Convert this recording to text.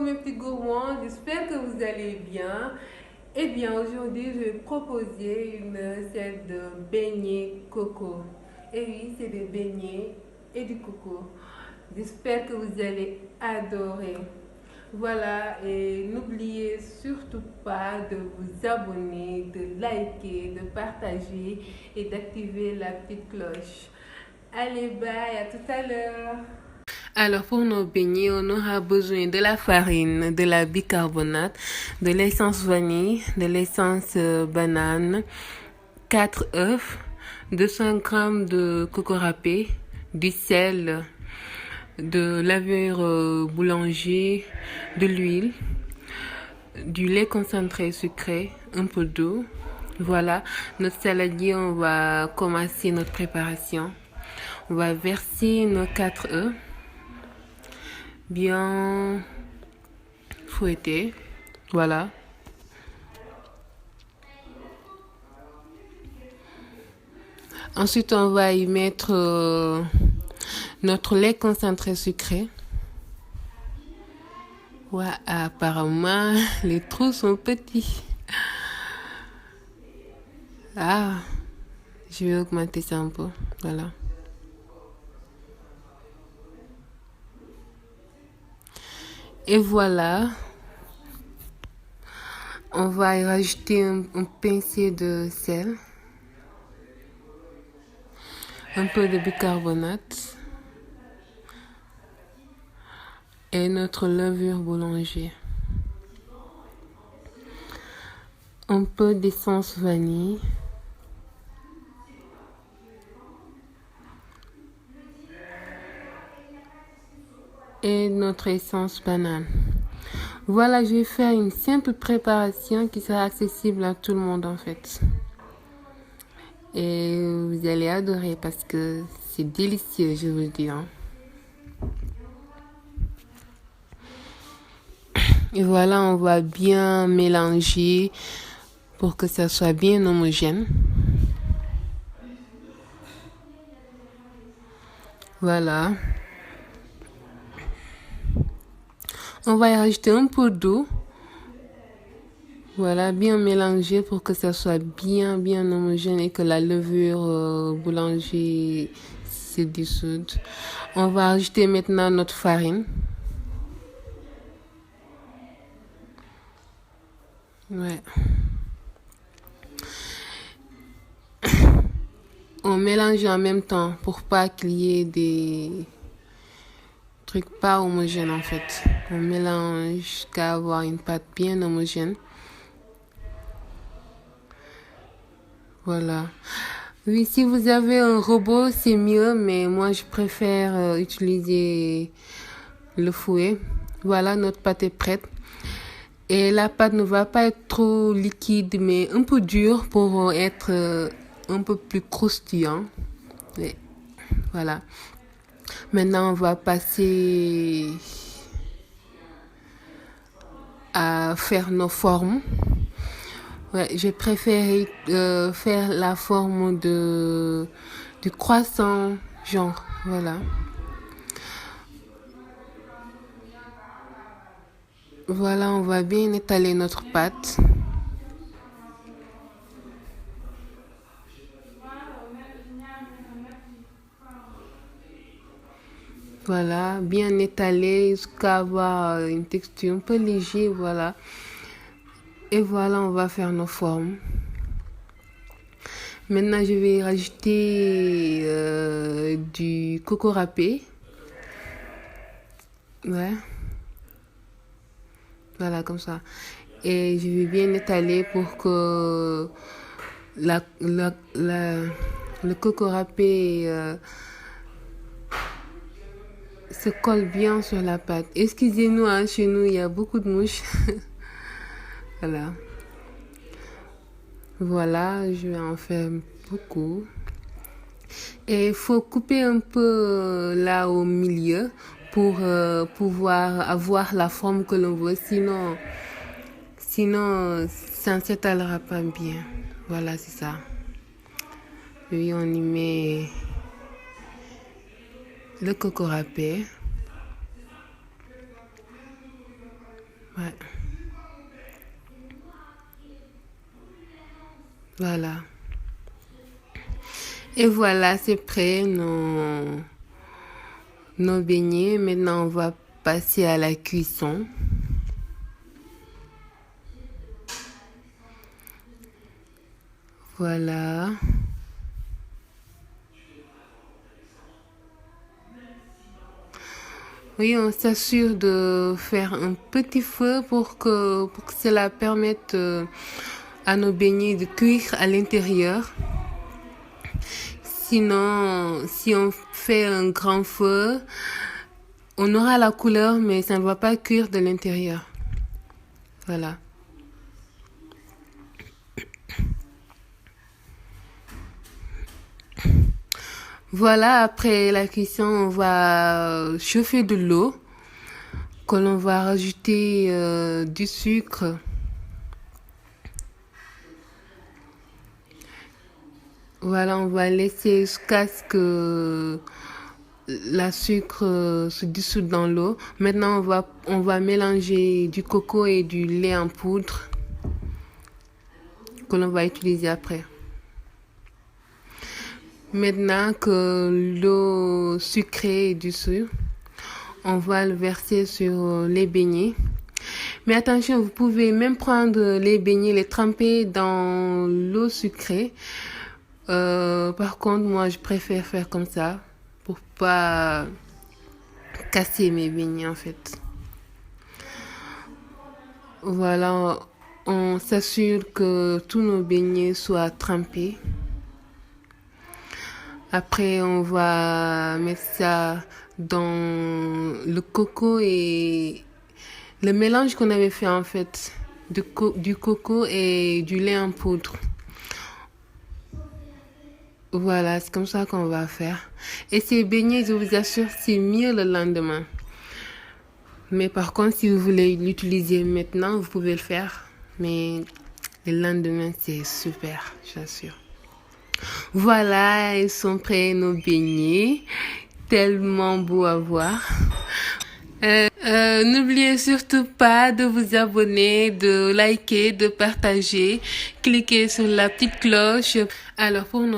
mes petits gourmands, j'espère que vous allez bien. Eh bien, aujourd'hui, je vais proposer une recette de beignets coco. Et oui, c'est des beignets et du coco. J'espère que vous allez adorer. Voilà, et n'oubliez surtout pas de vous abonner, de liker, de partager et d'activer la petite cloche. Allez, bye, à tout à l'heure. Alors pour nos beignets, on aura besoin de la farine, de la bicarbonate, de l'essence vanille, de l'essence banane, 4 œufs, 200 g de coco râpé, du sel, de levure boulanger, de l'huile, du lait concentré sucré, un peu d'eau. Voilà, notre saladier, on va commencer notre préparation. On va verser nos 4 œufs. Bien fouetté, voilà. Ensuite, on va y mettre notre lait concentré sucré. Ouais, apparemment, les trous sont petits. Ah, je vais augmenter ça un peu, voilà. Et voilà, on va y rajouter un pincée de sel, un peu de bicarbonate et notre levure boulanger. Un peu d'essence vanille. Et notre essence banane. Voilà, je vais faire une simple préparation qui sera accessible à tout le monde en fait. Et vous allez adorer parce que c'est délicieux, je vous le dis. Et voilà, on va bien mélanger pour que ça soit bien homogène. Voilà. On va y rajouter un peu d'eau. Voilà, bien mélanger pour que ça soit bien homogène et que la levure boulanger se dissoude. On va ajouter maintenant notre farine. Ouais. On mélange en même temps pour pas qu'il y ait des trucs pas homogènes en fait. On mélange jusqu'à avoir une pâte bien homogène. Voilà. Oui, si vous avez un robot, c'est mieux, mais moi je préfère utiliser le fouet. Voilà, notre pâte est prête. Et la pâte ne va pas être trop liquide, mais un peu dure pour être un peu plus croustillant. Et voilà. Maintenant, on va passer à faire nos formes. Ouais, j'ai préféré faire la forme du croissant, genre, voilà. Voilà, on va bien étaler notre pâte. Voilà, bien étalé jusqu'à avoir une texture un peu légère, voilà. Et voilà, on va faire nos formes. Maintenant, je vais rajouter du coco râpé. Ouais. Voilà, comme ça. Et je vais bien étaler pour que le coco râpé se colle bien sur la pâte. Excusez-nous, hein, chez nous, il y a beaucoup de mouches. Voilà. Voilà, je vais en faire beaucoup. Et il faut couper un peu là au milieu pour pouvoir avoir la forme que l'on veut. Sinon, ça ne s'étalera pas bien. Voilà, c'est ça. Puis on y met le coco râpé. Ouais. Voilà. Et voilà, c'est prêt, nos beignets. Maintenant, on va passer à la cuisson. Voilà. Oui, on s'assure de faire un petit feu pour que cela permette à nos beignets de cuire à l'intérieur. Sinon, si on fait un grand feu, on aura la couleur, mais ça ne va pas cuire de l'intérieur. Voilà. Voilà, après la cuisson, on va chauffer de l'eau, que l'on va rajouter du sucre. Voilà, on va laisser jusqu'à ce que la sucre se dissout dans l'eau. Maintenant, on va mélanger du coco et du lait en poudre que l'on va utiliser après. Maintenant que l'eau sucrée est dissoute, on va le verser sur les beignets. Mais attention, vous pouvez même prendre les beignets, les tremper dans l'eau sucrée. Par contre, moi, je préfère faire comme ça pour pas casser mes beignets en fait. Voilà, on s'assure que tous nos beignets soient trempés. Après, on va mettre ça dans le coco et le mélange qu'on avait fait en fait du coco et du lait en poudre. Voilà, c'est comme ça qu'on va faire. Et ces beignets, je vous assure, c'est mieux le lendemain. Mais par contre, si vous voulez l'utiliser maintenant, vous pouvez le faire. Mais le lendemain, c'est super, j'assure. Voilà, ils sont prêts, nos beignets. Tellement beau à voir. N'oubliez surtout pas de vous abonner, de liker, de partager. Cliquez sur la petite cloche. Alors, pour nos